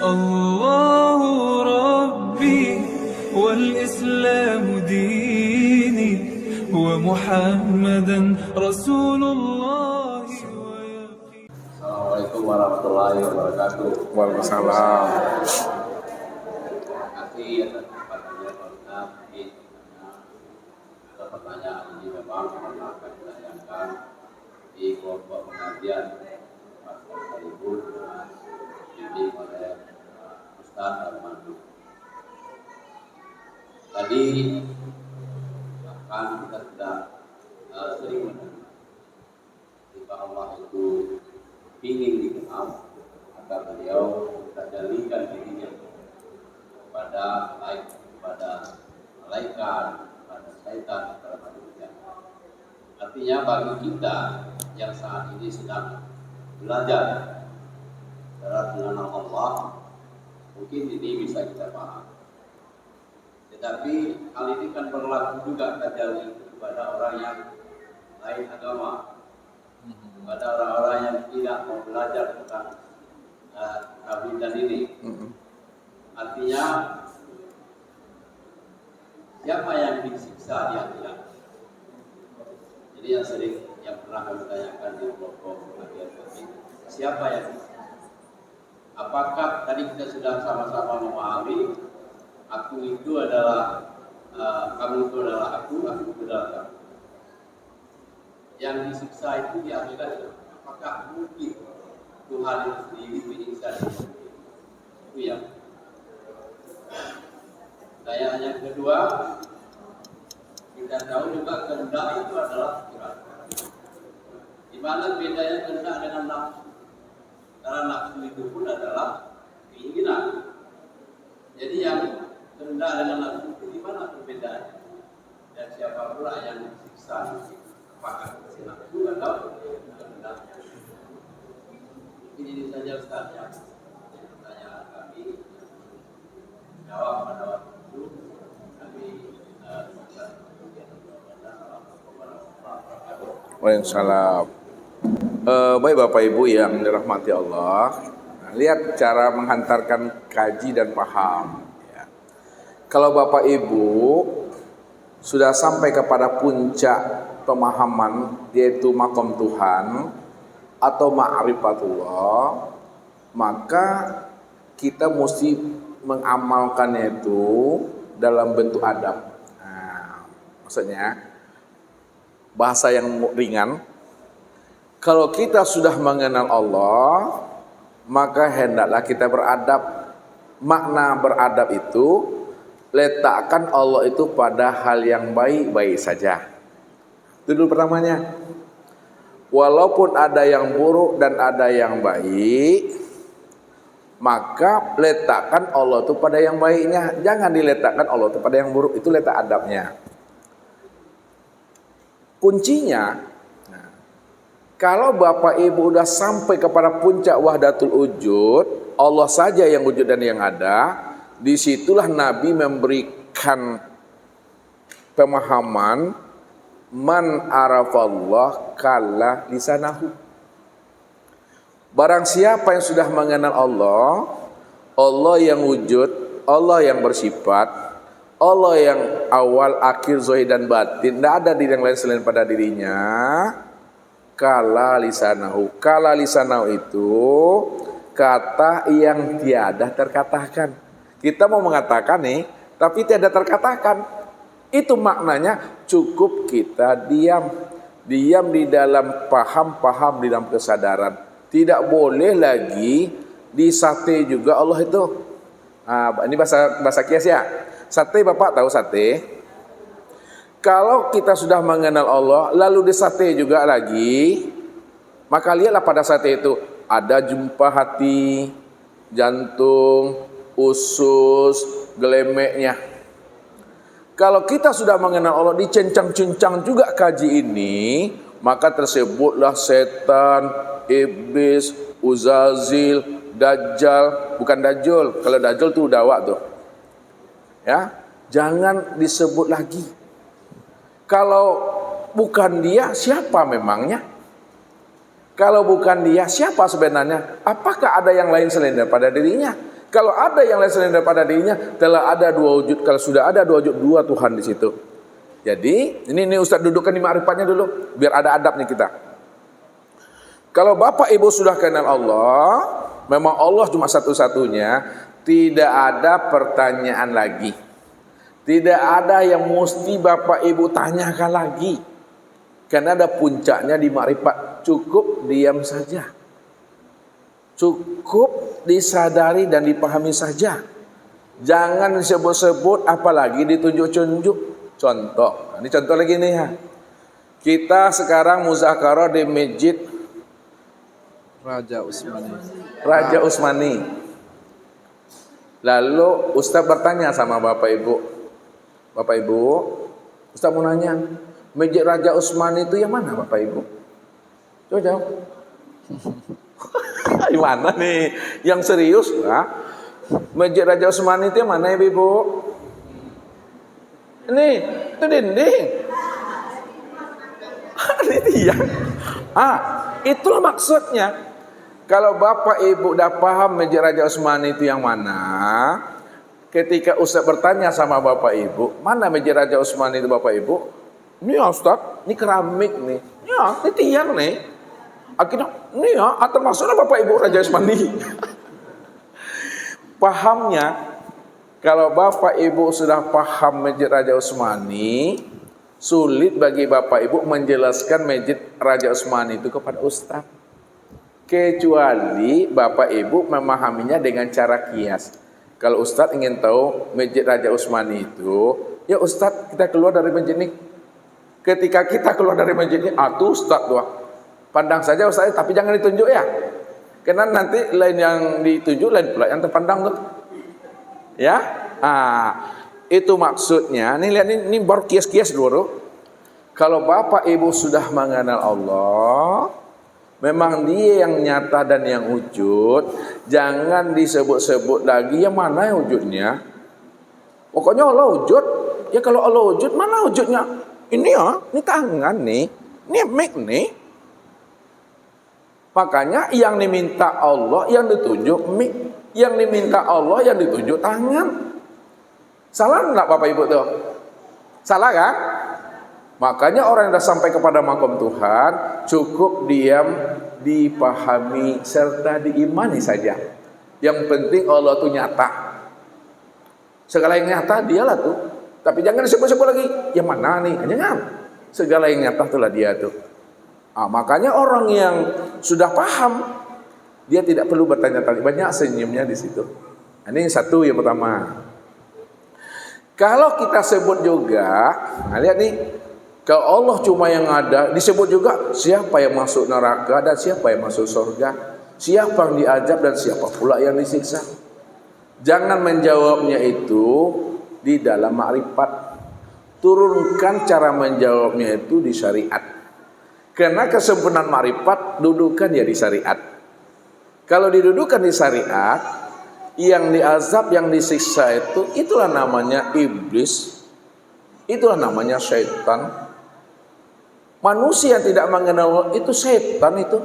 الله ربي والإسلام ديني ومحمدا رسول الله. Assalamualaikum warahmatullahi wabarakatuh. Waalaikumsalam. Ada pertanyaan ini memang akan ditanyakan di kelompok pengajian Pasar Ibu dibimbing oleh Ustaz Armando. Tadi bahkan kita sudah sering mendengar jika Allah itu ingin dikenal, maka beliau kita jadikan dirinya kepada malaikat, kepada syaitan, kepada manusia. Artinya bagi kita yang saat ini sedang belajar dalam mengenal Allah, mungkin ini bisa kita paham. Tetapi hal ini kan berlaku juga terjadi kepada orang yang lain agama, kepada orang-orang yang tidak mau belajar tentang tauhid ini. Artinya siapa yang disiksa di akhirat? Jadi yang pernah kami tanyakan di kelompok pengajian kami, siapa yang disiksa? Apakah tadi kita sudah sama-sama memahami aku itu adalah kamu itu adalah aku itu adalah kamu. Yang disiksa itu di akhirat, apakah mungkin Tuhan itu sendiri menyiksa diri? Itu yang pertanyaan yang kedua, kita tahu juga kehendak itu adalah pikiran. Di mana bedanya kehendak dengan nafsu? Karena nafsu itu pun adalah keinginan. Jadi yang kehendak dengan nafsu itu di mana perbedaannya? Dan siapa pula yang disiksa? Apakah nafsu atau kehendak? Ini saja Ustaz ya. Pertanyaan kami. Jawab pada waktu itu kami Waalaikumsalam. Baik Bapak Ibu yang dirahmati Allah, lihat cara menghantarkan kaji dan paham ya. Kalau Bapak Ibu sudah sampai kepada puncak pemahaman, yaitu maqam Tuhan atau ma'rifatullah, maka kita mesti mengamalkannya itu dalam bentuk adab. Nah, maksudnya bahasa yang ringan, kalau kita sudah mengenal Allah, maka hendaklah kita beradab. Makna beradab itu letakkan Allah itu pada hal yang baik-baik saja. Itu dulu pertamanya. Walaupun ada yang buruk dan ada yang baik, maka letakkan Allah itu pada yang baiknya. Jangan diletakkan Allah itu pada yang buruk. Itu letak adabnya. Kuncinya, kalau Bapak Ibu udah sampai kepada puncak wahdatul wujud, Allah saja yang wujud dan yang ada, disitulah Nabi memberikan pemahaman man arafallah kalla lisanahu. Barang siapa yang sudah mengenal Allah, Allah yang wujud, Allah yang bersifat, Allah yang awal, akhir, zahir dan batin, tidak ada diri yang lain selain pada dirinya. Kala lisanahu. Kala lisanahu itu kata yang tiada terkatakan. Kita mau mengatakan nih, tapi tiada terkatakan. Itu maknanya cukup kita diam. Diam di dalam paham-paham, di dalam kesadaran. Tidak boleh lagi disate juga Allah itu. Nah, ini bahasa kias ya. Sate, Bapak tahu sate? Kalau kita sudah mengenal Allah, lalu disate juga lagi, maka lihatlah pada sate itu ada jumpa hati, jantung, usus, gelemeknya. Kalau kita sudah mengenal Allah, dicencang-cencang juga kaji ini, maka tersebutlah setan, iblis, uzazil, dajjal, bukan dajjal. Kalau dajjal itu dawak tuh. Ya, jangan disebut lagi. Kalau bukan dia, siapa memangnya? Kalau bukan dia, siapa sebenarnya? Apakah ada yang lain selain daripada dirinya? Kalau ada yang lain selain daripada dirinya, telah ada dua wujud. Kalau sudah ada dua wujud, dua Tuhan di situ. Jadi, ini Ustaz dudukkan di ma'rifatnya dulu, biar ada adab nih kita. Kalau Bapak Ibu sudah kenal Allah, memang Allah cuma satu-satunya, tidak ada pertanyaan lagi. Tidak ada yang mesti Bapak Ibu tanyakan lagi. Karena ada puncaknya di ma'rifat, cukup diam saja. Cukup disadari dan dipahami saja. Jangan disebut-sebut apalagi ditunjuk-tunjuk. Contoh, ini contoh lagi nih ya. Kita sekarang muzakarah di masjid Raja Usmani. Lalu Ustaz bertanya sama Bapak Ibu. Bapak Ibu, Ustaz mau nanya, masjid Raja Usmani itu yang mana Bapak Ibu? Coba jawab. Gimana nih? Yang serius lah. Masjid Raja Usmani itu yang mana ya Ibu? Ini, itu dinding. Ini tiang. Itulah maksudnya. Kalau Bapak Ibu udah paham Masjid Raja Usmani itu yang mana, ketika Ustaz bertanya sama Bapak Ibu, mana Masjid Raja Usmani itu Bapak Ibu? Ini ya Ustaz, ini keramik nih. Ya, ini tiang nih. Akhirnya, ini ya, atau maksudnya Bapak Ibu Raja Usmani. Pahamnya, kalau Bapak Ibu sudah paham Masjid Raja Usmani, sulit bagi Bapak Ibu menjelaskan Masjid Raja Usmani itu kepada Ustaz. Kecuali Bapak Ibu memahaminya dengan cara kias. Kalau Ustaz ingin tahu Masjid Raja Usmani itu, ya Ustaz kita keluar dari masjid ini. Ketika kita keluar dari masjid ini, tuh Ustaz tuh. Pandang saja Ustaz, tapi jangan ditunjuk ya. Karena nanti lain yang ditunjuk, lain pula yang terpandang tuh. Ya, itu maksudnya. Nih lihat ini baru kias-kias dulu. Kalau Bapak Ibu sudah mengenal Allah, memang Dia yang nyata dan yang wujud. Jangan disebut-sebut lagi yang mana yang wujudnya. Pokoknya Allah wujud. Ya kalau Allah wujud, mana wujudnya? Ini ya, ini tangan nih, ini mic nih. Makanya yang diminta Allah yang ditunjuk mic, yang diminta Allah yang ditunjuk tangan. Salah enggak Bapak Ibu tuh? Salah kan? Makanya orang yang sudah sampai kepada makom Tuhan cukup diam, dipahami serta diimani saja. Yang penting Allah itu nyata. Segala yang nyata dialah tuh. Tapi jangan disebut-sebut lagi. Yang mana nih? Jangan. Segala yang nyata itulah dia tuh. Makanya orang yang sudah paham, dia tidak perlu bertanya-tanya. Banyak senyumnya di situ. Ini satu yang pertama. Kalau kita sebut juga, lihat nih, kalau Allah cuma yang ada, disebut juga siapa yang masuk neraka dan siapa yang masuk surga, siapa yang diazab dan siapa pula yang disiksa. Jangan menjawabnya itu di dalam makrifat. Turunkan cara menjawabnya itu di syariat. Karena kesempurnaan makrifat dudukan ya di syariat. Kalau didudukan di syariat, yang diazab, yang disiksa itu, itulah namanya iblis, itulah namanya syaitan. Manusia yang tidak mengenal itu setan itu.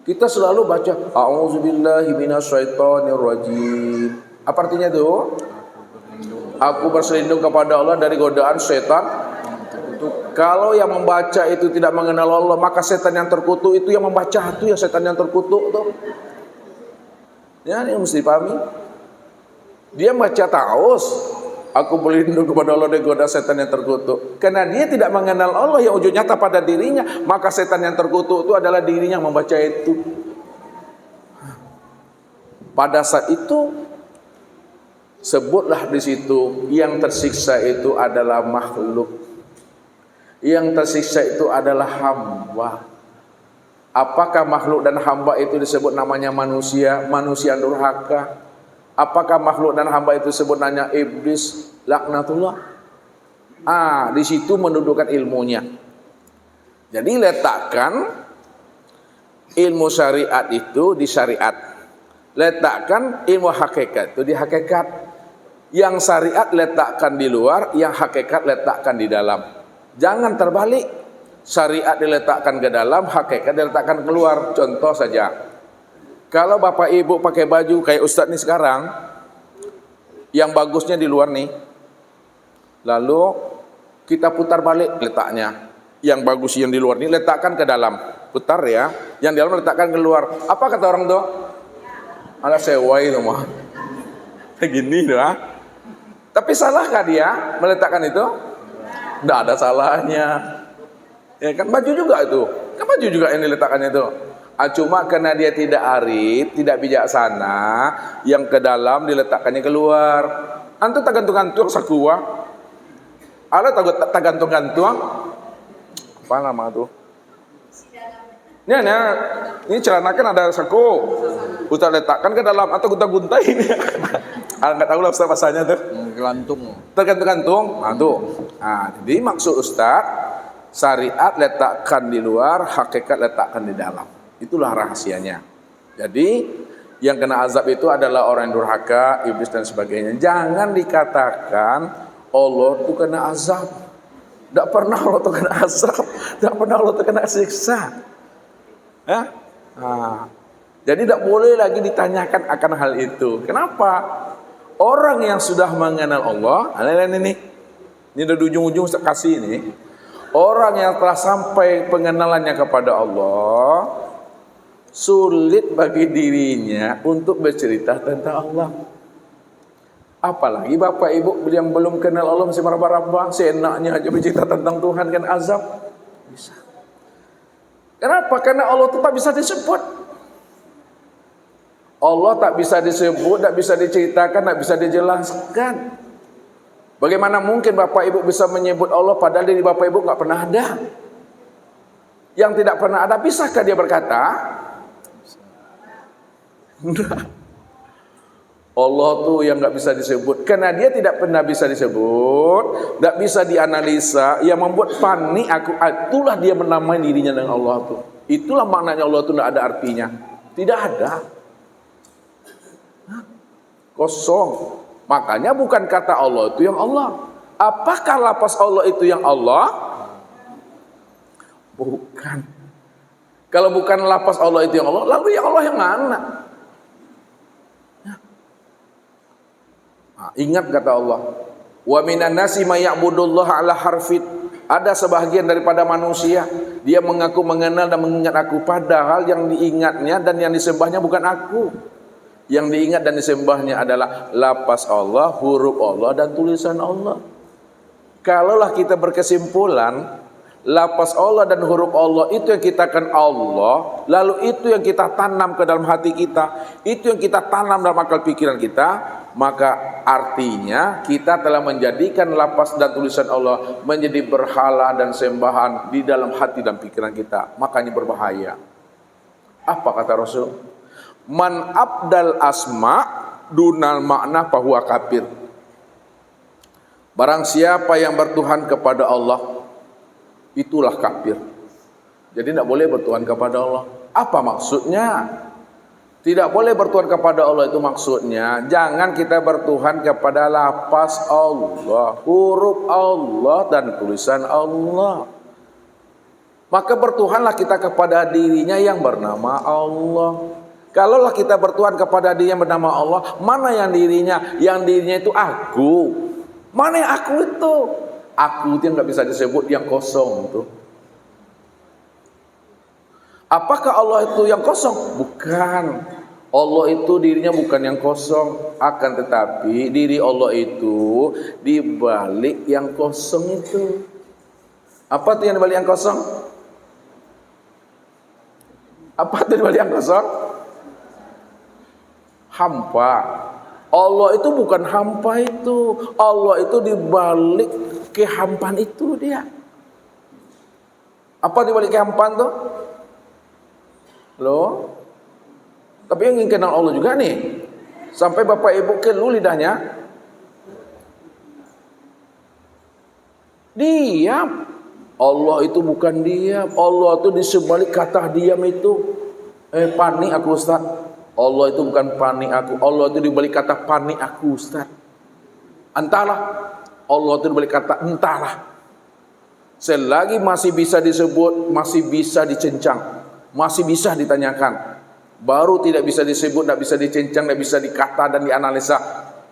Kita selalu baca a'udzubillahi minasyaitonirrajim. Apa artinya itu? Aku berselindung kepada Allah dari godaan setan. Kalau yang membaca itu tidak mengenal Allah, maka setan yang terkutuk itu yang membaca itu ya setan yang terkutuk tuh. Ya, ini mesti dipahami. Dia baca taus, aku berlindung kepada Allah dari godaan setan yang terkutuk. Karena dia tidak mengenal Allah yang wujud nyata pada dirinya, maka setan yang terkutuk itu adalah dirinya yang membaca itu. Pada saat itu sebutlah di situ yang tersiksa itu adalah makhluk. Yang tersiksa itu adalah hamba. Apakah makhluk dan hamba itu disebut namanya manusia, manusia durhaka? Apakah makhluk dan hamba itu disebut namanya iblis, laknatullah? Di situ mendudukan ilmunya. Jadi letakkan ilmu syariat itu di syariat. Letakkan ilmu hakikat itu di hakikat. Yang syariat letakkan di luar, yang hakikat letakkan di dalam. Jangan terbalik. Syariat diletakkan ke dalam, hakikat diletakkan keluar. Contoh saja. Kalau bapak ibu pakai baju kayak Ustadz nih sekarang, yang bagusnya di luar nih, lalu kita putar balik letaknya. Yang bagus yang di luar ini letakkan ke dalam, putar ya. Yang di dalam letakkan ke luar. Apa kata orang tua? Ala sewa itu mah. Gini doa. Tapi salahkah dia meletakkan itu? Tidak ada salahnya. Ya kan baju juga itu. Kan baju juga yang diletakkan itu. Cuma karena dia tidak arif, tidak bijaksana, yang ke dalam diletakkannya keluar. Antu tagantung-gantung sakua. Ala tagantung-gantung. Apa nama tuh? Ini celana kan ada saku. Kita letakkan ke dalam atau kita guntai ini. Enggak tahu lah Ustaz bahasanya tuh. Tergantung-gantung. Nah tuh. Nah, jadi maksud Ustaz, syariat letakkan di luar, hakikat letakkan di dalam. Itulah rahasianya. Jadi yang kena azab itu adalah orang yang durhaka, iblis dan sebagainya. Jangan dikatakan Allah itu kena azab. Tidak pernah Allah itu kena azab. Tidak pernah Allah itu kena siksa. Ya? Nah, jadi tidak boleh lagi ditanyakan akan hal itu. Kenapa? Orang yang sudah mengenal Allah, ini dari ujung-ujung saya kasih ini. Orang yang telah sampai pengenalannya kepada Allah, sulit bagi dirinya untuk bercerita tentang Allah. Apalagi bapak ibu yang belum kenal Allah masih meraba-raba, seenaknya aja bercerita tentang Tuhan kan azab. Bisa. Kenapa? Karena Allah itu tak bisa disebut. Allah tak bisa disebut, tak bisa diceritakan, tak bisa dijelaskan. Bagaimana mungkin bapak ibu bisa menyebut Allah padahal diri bapak ibu nggak pernah ada? Yang tidak pernah ada, bisakah dia berkata? Allah tuh yang nggak bisa disebut, karena dia tidak pernah bisa disebut, nggak bisa dianalisa, yang membuat panik aku, itulah dia menamai dirinya dengan Allah tuh. Itulah maknanya Allah tuh nggak ada artinya, tidak ada, kosong. Makanya bukan kata Allah itu yang Allah. Apakah lafaz Allah itu yang Allah? Bukan. Kalau bukan lafaz Allah itu yang Allah, lalu yang Allah yang mana? Ingat kata Allah, wa minan nasi may ya'budullaha ala harfin. Ada sebahagian daripada manusia, dia mengaku mengenal dan mengingat aku, padahal yang diingatnya dan yang disembahnya bukan aku. Yang diingat dan disembahnya adalah lafaz Allah, huruf Allah dan tulisan Allah. Kalaulah kita berkesimpulan lafaz Allah dan huruf Allah itu yang kita kan Allah, lalu itu yang kita tanam ke dalam hati kita, itu yang kita tanam dalam akal pikiran kita, maka artinya kita telah menjadikan lafaz dan tulisan Allah menjadi berhala dan sembahan di dalam hati dan pikiran kita. Makanya berbahaya. Apa kata Rasul? Man abdal asma dunal makna fahuwa kafir. Barang siapa yang bertuhan kepada Allah, itulah kafir. Jadi tidak boleh bertuhan kepada Allah. Apa maksudnya? Tidak boleh bertuhan kepada Allah itu maksudnya jangan kita bertuhan kepada lafaz Allah, huruf Allah dan tulisan Allah. Maka bertuhanlah kita kepada dirinya yang bernama Allah. Kalaulah kita bertuhan kepada dia yang bernama Allah, mana yang dirinya? Yang dirinya itu aku. Mana yang aku itu? Aku itu yang nggak bisa disebut, yang kosong itu. Apakah Allah itu yang kosong? Bukan. Allah itu dirinya bukan yang kosong, akan tetapi diri Allah itu di balik yang kosong itu. Apa itu yang di balik yang kosong? Apa itu di balik yang kosong? Hampa. Allah itu bukan hampa itu. Allah itu di balik kehampaan itu dia. Apa di balik kehampaan tuh? Loh? Tapi yang ingin kenal Allah juga nih. Sampai bapak ibu kelu lidahnya. Diam. Allah itu bukan diam. Allah itu di sebalik kata diam itu. Panik aku Ustaz. Allah itu bukan panik aku. Allah itu di balik kata panik aku Ustaz. Entahlah. Allah itu di balik kata entahlah. Selagi masih bisa disebut, masih bisa dicencang, masih bisa ditanyakan, baru tidak bisa disebut, tidak bisa dicincang, tidak bisa dikata dan dianalisa,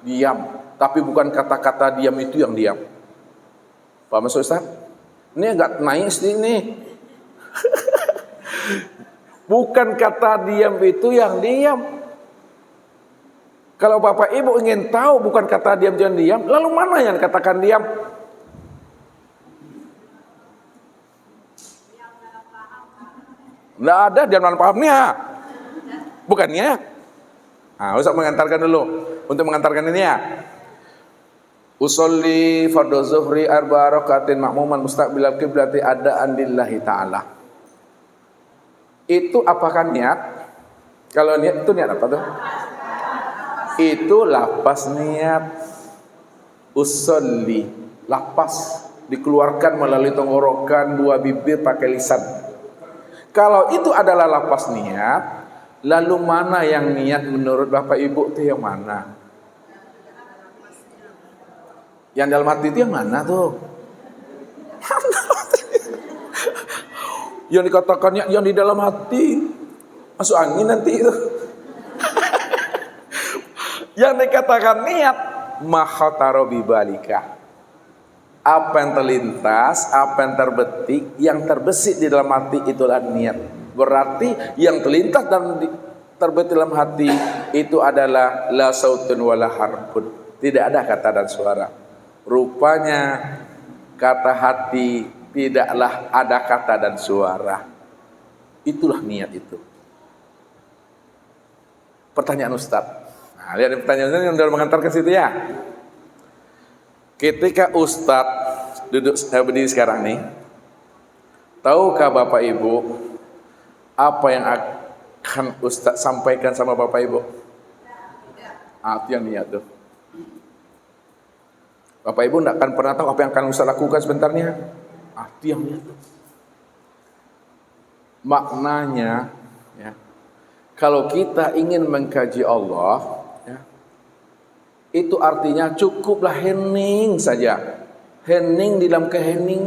diam. Tapi bukan kata-kata diam itu yang diam. Paham maksud Ustaz? Ini agak naik ini. Bukan kata diam itu yang diam. Kalau Bapak Ibu ingin tahu bukan kata diam yang diam, lalu mana yang katakan diam? Tidak ada diam dalam pahamnya. Bukannya. Nah, Ustaz mengantarkan dulu. Untuk mengantarkan ini ya. Usolli fardhu zuhri arba'a rakaatin ma'muman mustaqbilal qiblati adaan lillahi ta'ala. Itu apakah niat? Kalau niat itu niat apa tuh? Itu lapas niat. Usolli, lapas dikeluarkan melalui tenggorokan, dua bibir pakai lisan. Kalau itu adalah lapas niat, lalu mana yang niat menurut Bapak Ibu itu yang mana? Yang dalam hati itu yang mana tuh? Yang dikatakannya yang di dalam hati, masuk angin nanti itu. Yang dikatakan niat, makhataro bibalika. Apa yang terlintas, apa yang terbetik, yang terbesit di dalam hati itulah niat. Berarti yang terlintas dan terbetik dalam hati itu adalah la sautun wala harfun. Tidak ada kata dan suara. Rupanya kata hati tidaklah ada kata dan suara. Itulah niat itu. Pertanyaan Ustaz. Nah, lihat pertanyaan yang sudah mengantar ke situ ya. Ketika Ustaz duduk berdiri sekarang nih, tahukah Bapak Ibu apa yang akan Ustaz sampaikan sama Bapak Ibu? Itu yang niat tuh. Bapak Ibu tidak akan pernah tahu apa yang akan Ustaz lakukan sebentarnya. Itu yang niat tuh. Maknanya, ya, kalau kita ingin mengkaji Allah, ya, itu artinya cukuplah hening saja. Hening di dalam kehening.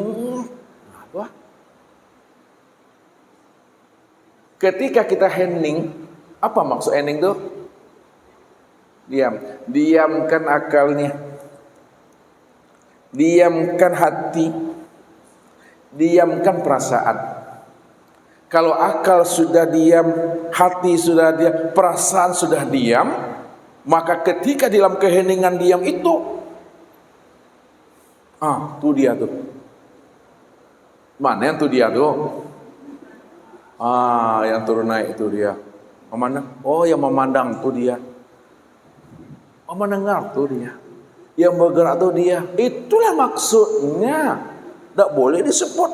Apa? Ketika kita hening, apa maksud hening tuh? Diam. Diamkan akalnya. Diamkan hati. Diamkan perasaan. Kalau akal sudah diam, hati sudah diam, perasaan sudah diam, maka ketika di dalam keheningan diam itu, tuh dia tuh. Mana yang tuh dia tuh? Yang turun naik itu dia. Memandang. Oh, yang memandang tuh dia. Oh, mendengar tuh dia. Yang bergerak tuh dia. Itulah maksudnya. Tidak boleh disebut.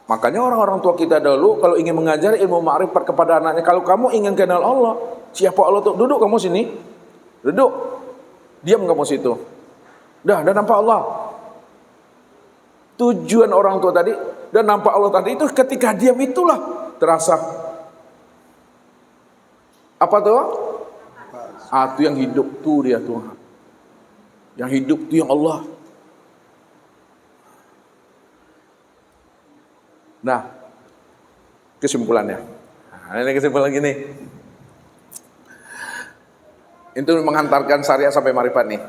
Makanya orang-orang tua kita dulu kalau ingin mengajar ilmu ma'rifat kepada anaknya, kalau kamu ingin kenal Allah, siapa Allah tuh? Duduk kamu sini. Duduk. Diam kamu situ. Dah nampak Allah. Tujuan orang tua tadi, dan nampak Allah tadi itu ketika diam itulah terasa. Apa tuh? Itu yang hidup tuh dia Tuhan. Yang hidup tuh yang Allah. Nah, kesimpulannya. Ini kesimpulan gini. Itu mengantarkan syariat sampai marifat nih.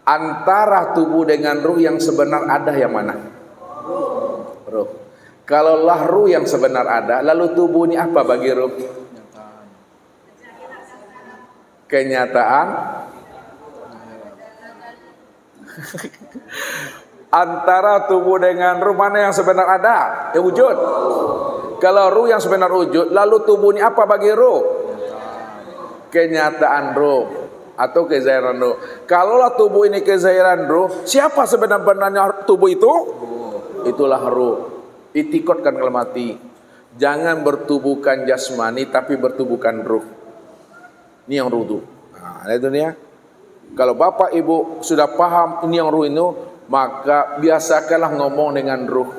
Antara tubuh dengan ruh yang sebenar ada yang mana? Ruh. Kalaulah ruh yang sebenar ada, lalu tubuh ini apa bagi ruh? Kenyataan. Antara tubuh dengan ruh mana yang sebenar ada? Yang wujud. Kalau ruh yang sebenar wujud, lalu tubuh ini apa bagi ruh? Kenyataan ruh atau kezahiran ruh. Kalaulah tubuh ini kezahiran ruh, siapa sebenarnya tubuh itu? Itulah ruh. Itikotkan kalau mati. Jangan bertubuhkan jasmani tapi bertubuhkan ruh. Ini yang ruh tuh. Nah, itu nih ya. Kalau Bapak Ibu sudah paham ini yang ruh itu, maka biasakanlah ngomong dengan ruh,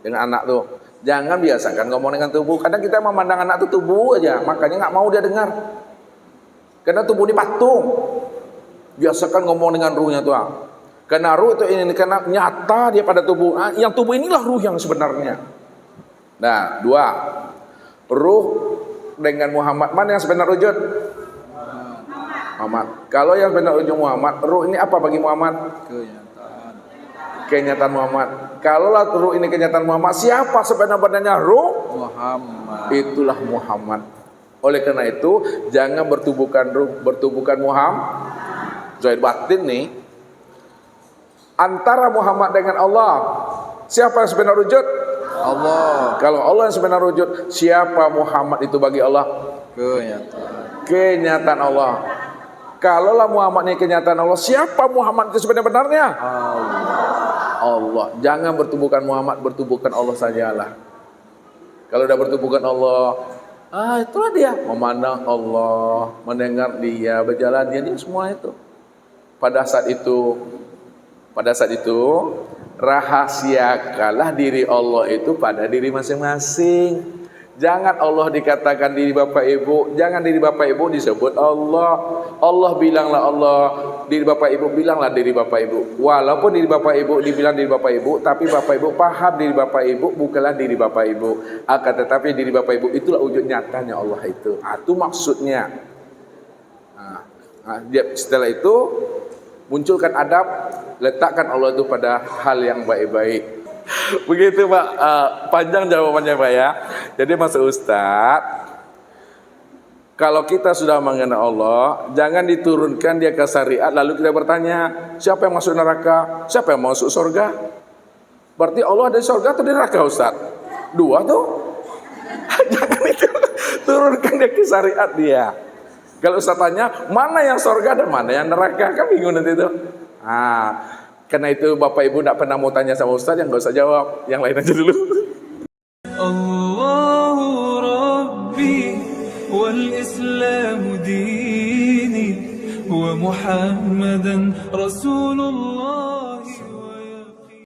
dengan anak tuh. Jangan biasakan ngomong dengan tubuh. Kadang kita memandang anak itu tubuh aja, makanya nggak mau dia dengar. Karena tubuh ini patung. Biasakan ngomong dengan ruhnya tuh. Karena ruh itu ini, karena nyata dia pada tubuh. Yang tubuh inilah ruh yang sebenarnya. Nah, dua. Ruh dengan Muhammad, mana yang sebenar wujud? Muhammad. Kalau yang benar wujud Muhammad, ruh ini apa bagi Muhammad? Kenyataan Muhammad. Kalaulah ruh ini kenyataan Muhammad, siapa sebenar-benarnya ruh? Muhammad. Itulah Muhammad. Oleh karena itu, jangan bertubuhkan ruh, bertubuhkan Muhammad. Zahir batin nih, antara Muhammad dengan Allah, siapa yang sebenar wujud? Allah. Kalau Allah yang sebenar wujud, siapa Muhammad itu bagi Allah? Kenyataan Allah. Kalaulah Muhammad ini kenyataan Allah, siapa Muhammad itu sebenarnya? Allah. Jangan bertubuhkan Muhammad, bertubuhkan Allah sajalah. Kalau udah bertubuhkan Allah, itulah dia, memandang Allah, mendengar dia, berjalan dia semua itu. Pada saat itu rahasiakanlah diri Allah itu pada diri masing-masing. Jangan Allah dikatakan diri Bapak Ibu, jangan diri Bapak Ibu disebut Allah. Allah bilanglah Allah, diri Bapak Ibu bilanglah diri Bapak Ibu. Walaupun diri Bapak Ibu dibilang diri Bapak Ibu, tapi Bapak Ibu paham diri Bapak Ibu bukanlah diri Bapak Ibu. Akan tetapi diri Bapak Ibu itulah wujud nyatanya Allah itu. Itu maksudnya. Setelah itu munculkan adab, letakkan Allah itu pada hal yang baik-baik. Begitu Pak, panjang jawabannya Pak ya. Jadi maksud Ustadz, kalau kita sudah mengenal Allah, jangan diturunkan dia ke syariat lalu kita bertanya, siapa yang masuk neraka, siapa yang masuk surga? Berarti Allah ada di surga atau di neraka Ustadz? Dua tuh. Jangan itu, turunkan dia ke syariat dia. Kalau Ustadz tanya, mana yang surga dan mana yang neraka, kan bingung nanti itu. Karena itu Bapak Ibu tidak pernah mau tanya sama Ustaz, yang nggak usah jawab, yang lain aja dulu. Allahu Rabbi wal Islamu dini wa Muhammadan Rasulullah.